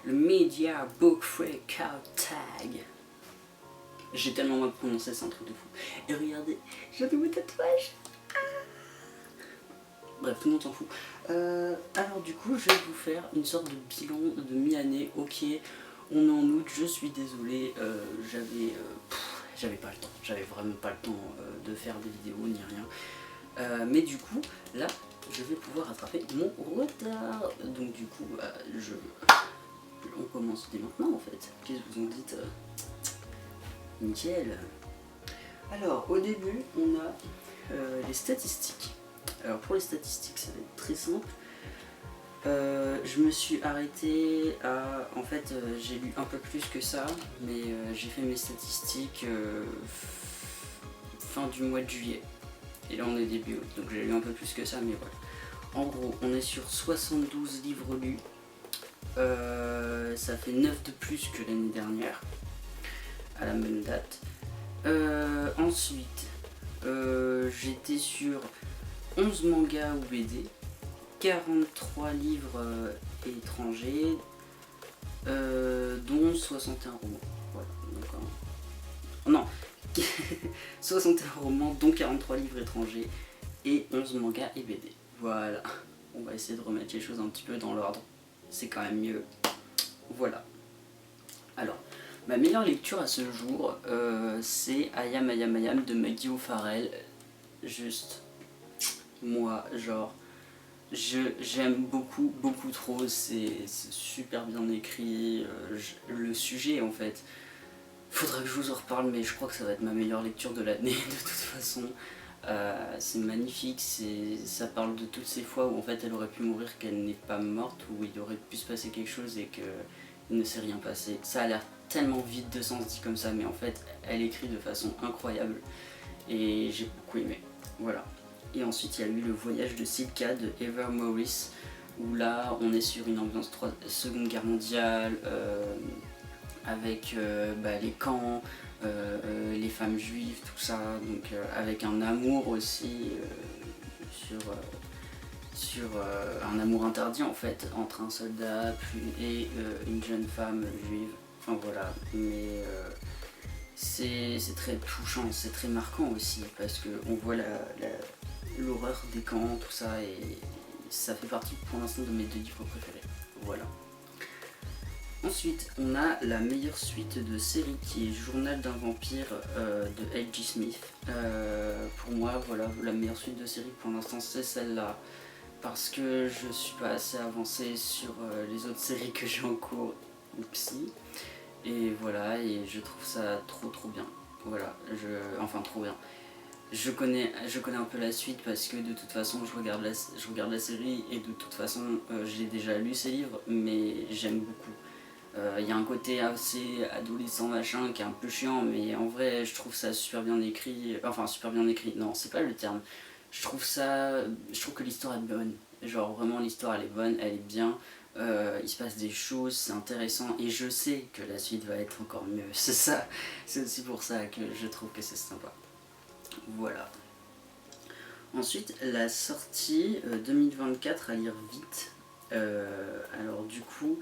le Media Book Breakout Tag. J'ai tellement mal prononcé, c'est un truc de fou. Et regardez, j'ai un nouveau tatouage. Bref, tout le monde s'en fout. Alors du coup, je vais vous faire une sorte de bilan de mi-année. Ok, on est en août, je suis désolé, j'avais pas le temps, j'avais vraiment pas le temps de faire des vidéos ni rien. Mais du coup, là, je vais pouvoir rattraper mon retard. Donc du coup, on commence dès maintenant en fait. Qu'est-ce que vous en dites? Nickel. Alors, au début, on a les statistiques. Alors pour les statistiques, ça va être très simple. Je me suis arrêté à... En fait, j'ai lu un peu plus que ça, mais j'ai fait mes statistiques fin du mois de juillet. Et là, on est début août, donc j'ai lu un peu plus que ça, mais voilà. En gros, on est sur 72 livres lus. Ça fait 9 de plus que l'année dernière, à la même date. Ensuite, j'étais sur 11 mangas ou BD, 43 livres étrangers, dont 61 romans. Voilà, d'accord. Non, 61 romans, dont 43 livres étrangers et 11 mangas et BD. Voilà, on va essayer de remettre les choses un petit peu dans l'ordre, c'est quand même mieux. Voilà. Alors, ma meilleure lecture à ce jour, c'est I Am de Maggie O'Farrell. Juste, moi, genre, j'aime beaucoup trop, c'est super bien écrit, le sujet en fait, faudra que je vous en reparle, mais je crois que ça va être ma meilleure lecture de l'année de toute façon. C'est magnifique, ça parle de toutes ces fois où en fait elle aurait pu mourir, qu'elle n'est pas morte, où il aurait pu se passer quelque chose et qu'il ne s'est rien passé. Ça a l'air tellement vide de sens dit comme ça, mais en fait elle écrit de façon incroyable et j'ai beaucoup aimé. Voilà. Et ensuite il y a eu Le Voyage de Silka de Ever Morris, où là on est sur une ambiance Seconde Guerre mondiale, avec les camps, les femmes juives, tout ça, donc avec un amour aussi sur un amour interdit en fait entre un soldat et une jeune femme juive. Enfin voilà, mais c'est très touchant, c'est très marquant aussi parce qu'on voit l'horreur des camps, tout ça, et ça fait partie pour l'instant de mes 2 livres préférés. Voilà. Ensuite, on a la meilleure suite de série qui est Journal d'un vampire de H.G. Smith. Pour moi, voilà, la meilleure suite de série pour l'instant c'est celle-là, parce que je suis pas assez avancé sur les autres séries que j'ai en cours, oupsie. Et voilà, et je trouve ça trop bien. Voilà, enfin trop bien. Je connais un peu la suite parce que de toute façon je regarde la série et de toute façon j'ai déjà lu ces livres, mais j'aime beaucoup. Il y a un côté assez adolescent machin qui est un peu chiant, mais en vrai je trouve ça super bien écrit. Enfin super bien écrit, non c'est pas le terme. Je trouve que l'histoire est bonne. Genre vraiment l'histoire elle est bonne, elle est bien. Il se passe des choses, c'est intéressant et je sais que la suite va être encore mieux. C'est ça, c'est aussi pour ça que je trouve que c'est sympa. Voilà. Ensuite, la sortie 2024 à lire vite. Alors du coup,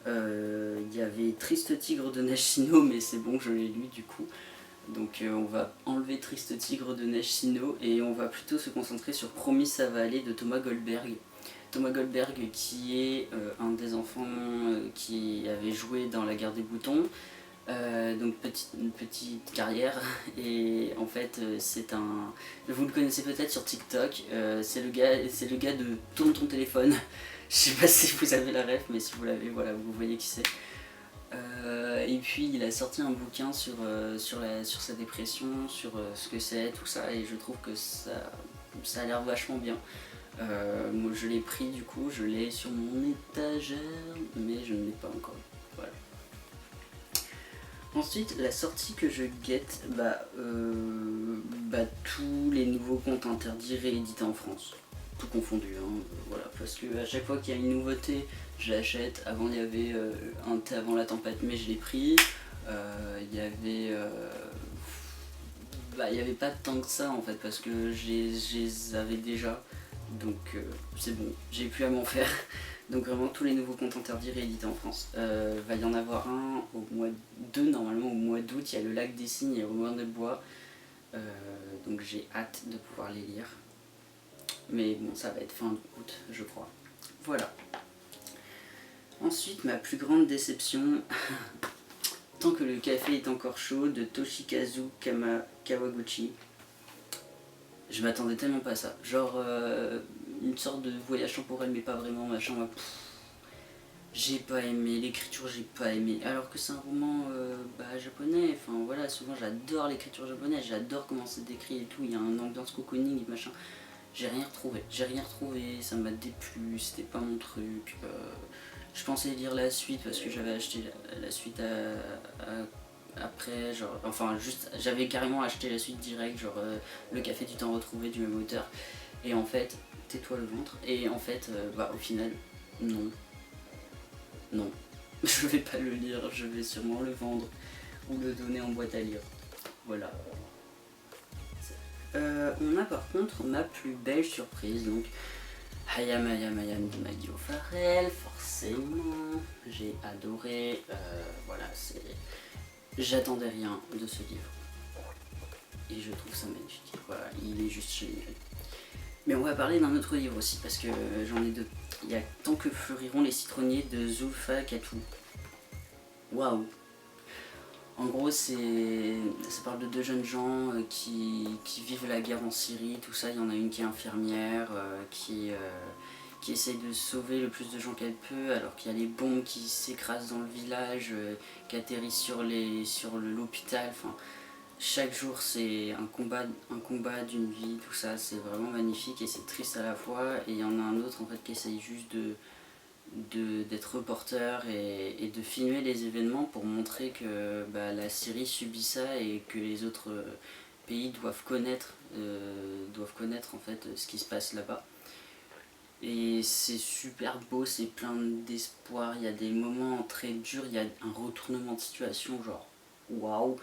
il y avait Triste Tigre de Neige Sino, mais c'est bon, je l'ai lu du coup. Donc on va enlever Triste Tigre de Neige Sino et on va plutôt se concentrer sur Promis ça va aller de Thomas Goldberg. Thomas Goldberg qui est un des enfants qui avait joué dans La Guerre des Boutons. Donc une petite carrière, et en fait c'est un... Vous le connaissez peut-être sur TikTok, c'est le gars de Tourne ton téléphone. Je sais pas si vous avez la ref, mais si vous l'avez, voilà, vous voyez qui c'est. Et puis il a sorti un bouquin sur sa dépression, sur ce que c'est, tout ça, et je trouve que ça a l'air vachement bien. Moi je l'ai pris du coup, je l'ai sur mon étagère, mais je ne l'ai pas encore. Voilà. Ensuite, la sortie que je guette, tous les nouveaux contes interdits réédités en France. Tout confondu, hein, voilà, parce que à chaque fois qu'il y a une nouveauté, je l'achète. Avant il y avait un thé avant la tempête, mais je l'ai pris. Il y avait pas tant que ça en fait, parce que je les avais déjà, donc c'est bon, j'ai plus à m'en faire. Donc vraiment tous les nouveaux comptes interdits réédités en France. Va y en avoir un au mois 2 normalement au mois d'août, il y a le Lac des Cygnes et Robin des Bois. Donc j'ai hâte de pouvoir les lire. Mais bon, ça va être fin août je crois. Voilà. Ensuite, ma plus grande déception, Tant que le café est encore chaud, de Toshikazu Kawaguchi. Je m'attendais tellement pas à ça. Genre une sorte de voyage temporel mais pas vraiment, machin. J'ai pas aimé, l'écriture j'ai pas aimé. Alors que c'est un roman japonais, enfin voilà, souvent j'adore l'écriture japonaise, j'adore comment c'est décrit et tout, il y a une ambiance cocooning et machin. J'ai rien retrouvé, ça m'a déplu, c'était pas mon truc. Je pensais lire la suite parce que j'avais acheté la suite après, genre, enfin juste, j'avais carrément acheté la suite direct, genre Le Café du Temps Retrouvé du même auteur. Et en fait, tais-toi le ventre. Et en fait, au final, non. Non. Je vais pas le lire, je vais sûrement le vendre ou le donner en boîte à lire. Voilà. On a par contre ma plus belle surprise, donc Hayam Hayam Hayam de Maggie O'Farrell, forcément, j'ai adoré, voilà, c'est... J'attendais rien de ce livre, et je trouve ça magnifique, voilà, il est juste génial. Mais on va parler d'un autre livre aussi, parce que j'en ai deux. Il y a Tant que fleuriront les citronniers de Zulfa Katou. Waouh! En gros, ça parle de deux jeunes gens qui vivent la guerre en Syrie, tout ça. Il y en a une qui est infirmière, qui essaye de sauver le plus de gens qu'elle peut, alors qu'il y a les bombes qui s'écrasent dans le village, qui atterrissent sur l'hôpital. Enfin, chaque jour, c'est un combat d'une vie, tout ça. C'est vraiment magnifique et c'est triste à la fois. Et il y en a un autre en fait qui essaye juste d'être reporter et de filmer les événements pour montrer que la Syrie subit ça et que les autres pays doivent connaître en fait ce qui se passe là-bas. Et c'est super beau, c'est plein d'espoir, il y a des moments très durs, il y a un retournement de situation genre waouh,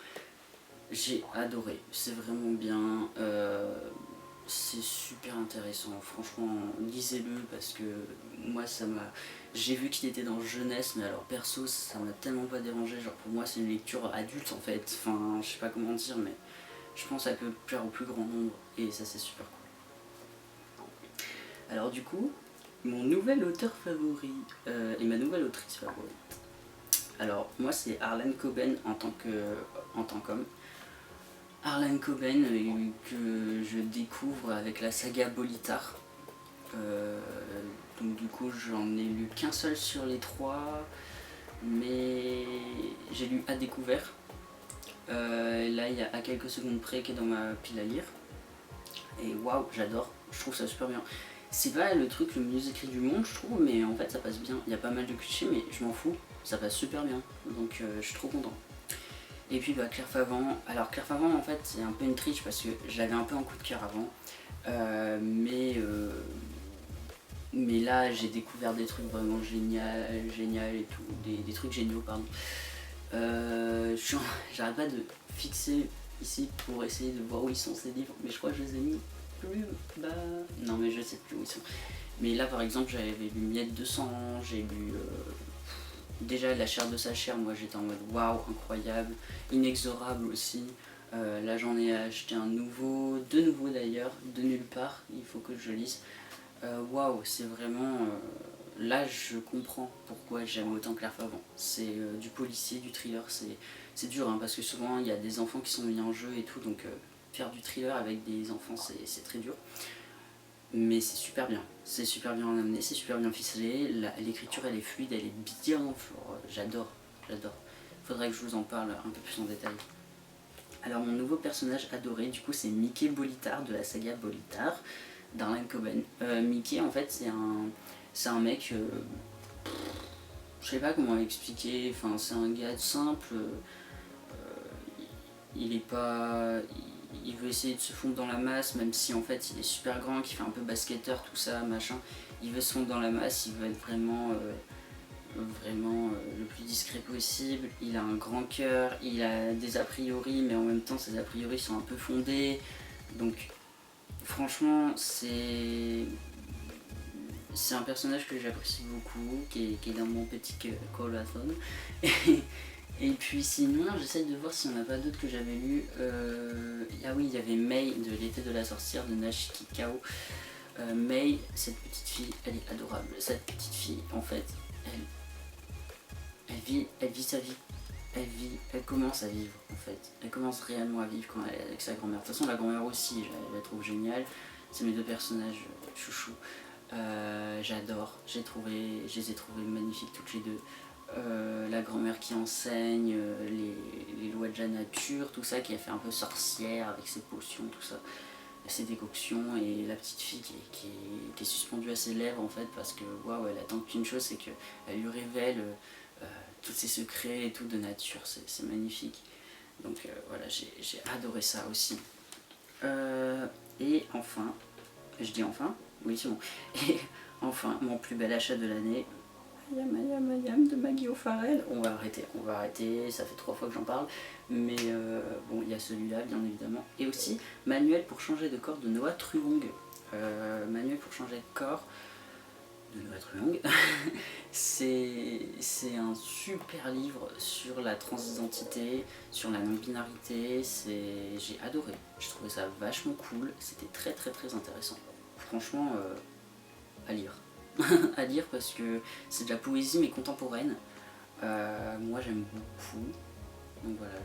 j'ai adoré, c'est vraiment bien. C'est super intéressant, franchement lisez-le parce que moi ça m'a... J'ai vu qu'il était dans jeunesse mais alors perso ça m'a tellement pas dérangé, genre pour moi c'est une lecture adulte en fait, enfin je sais pas comment dire mais je pense que ça peut plaire au plus grand nombre et ça c'est super cool. Alors du coup, mon nouvel auteur favori et ma nouvelle autrice favorite. Alors moi c'est Harlan Coben en tant qu'homme. Harlan Coben que je découvre avec la saga Bolitar. Donc du coup j'en ai lu qu'un seul sur les trois, mais j'ai lu à découvert. Là il y a à quelques secondes près qui est dans ma pile à lire. Et waouh, j'adore, je trouve ça super bien. C'est pas le truc le mieux écrit du monde je trouve, mais en fait ça passe bien. Il y a pas mal de clichés mais je m'en fous, ça passe super bien. Donc je suis trop content. Et puis Claire Favant. Alors Claire Favant en fait c'est un peu une triche parce que j'avais un peu en coup de cœur avant. Mais là j'ai découvert des trucs vraiment géniaux et tout. Des trucs géniaux pardon. J'arrête pas de fixer ici pour essayer de voir où ils sont ces livres. Mais je crois que je les ai mis plus bas. Non mais je sais plus où ils sont. Mais là par exemple j'avais lu Miette de sang, j'ai lu... Déjà La chair de sa chair, moi j'étais en mode waouh, incroyable, Inexorable aussi. Là j'en ai acheté deux nouveaux d'ailleurs, de nulle part, il faut que je lise. Waouh, c'est vraiment... là je comprends pourquoi j'aime autant Claire Favant. C'est du policier, du thriller, c'est dur hein, parce que souvent il y a des enfants qui sont mis en jeu et tout, donc faire du thriller avec des enfants c'est très dur. Mais c'est super bien amené, c'est super bien ficelé, l'écriture elle est fluide, elle est bien, j'adore. Faudrait que je vous en parle un peu plus en détail. Alors mon nouveau personnage adoré du coup c'est Mickey Bolitar de la saga Bolitar d'Harlan Coben. Mickey en fait c'est un mec, je sais pas comment expliquer, enfin c'est un gars simple, il est pas... Il veut essayer de se fondre dans la masse, même si en fait il est super grand, qu'il fait un peu basketteur, tout ça, machin. Il veut se fondre dans la masse, il veut être vraiment le plus discret possible. Il a un grand cœur, il a des a priori, mais en même temps ces a priori sont un peu fondés. Donc franchement c'est c'est un personnage que j'apprécie beaucoup, qui est dans mon petit corazon. Et puis sinon, j'essaie de voir s'il n'y en a pas d'autres que j'avais lus. Ah oui, il y avait May de l'été de la sorcière de Nashiki Kao. May, cette petite fille, elle est adorable. Cette petite fille, en fait, elle vit sa vie. Elle commence à vivre, en fait. Elle commence réellement à vivre quand elle est avec sa grand-mère. De toute façon, la grand-mère aussi, je la trouve géniale. C'est mes deux personnages chouchous. J'adore. Je les ai trouvés magnifiques toutes les deux. La grand-mère qui enseigne, les lois de la nature, tout ça, qui a fait un peu sorcière avec ses potions, tout ça, ses décoctions, et la petite fille qui est suspendue à ses lèvres en fait, parce que waouh, elle attend qu'une chose, c'est qu'elle lui révèle tous ses secrets et tout de nature, c'est magnifique. Donc voilà, j'ai adoré ça aussi. Et enfin, je dis enfin, oui c'est bon, et enfin mon plus bel achat de l'année, Ayam de Maggie O'Farrell. On va arrêter, ça fait 3 fois que j'en parle. Mais bon, il y a celui-là, bien évidemment. Et aussi, Manuel pour changer de corps de Noah Truong. Manuel pour changer de corps de Noah Truong. C'est un super livre sur la transidentité, sur la non-binarité. J'ai adoré. Je trouvais ça vachement cool. C'était très très très intéressant. Franchement, à lire. À lire parce que c'est de la poésie mais contemporaine. Moi j'aime beaucoup. Donc voilà,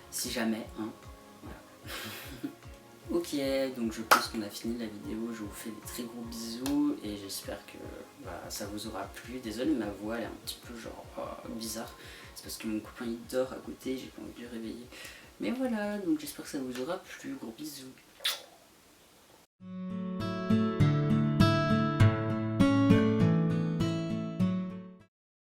si jamais, hein. Voilà. Ok, donc je pense qu'on a fini la vidéo. Je vous fais des très gros bisous et j'espère que ça vous aura plu. Désolé, ma voix elle est un petit peu genre bizarre. C'est parce que mon copain il dort à côté, j'ai pas envie de le réveiller. Mais voilà, donc j'espère que ça vous aura plu. Gros bisous.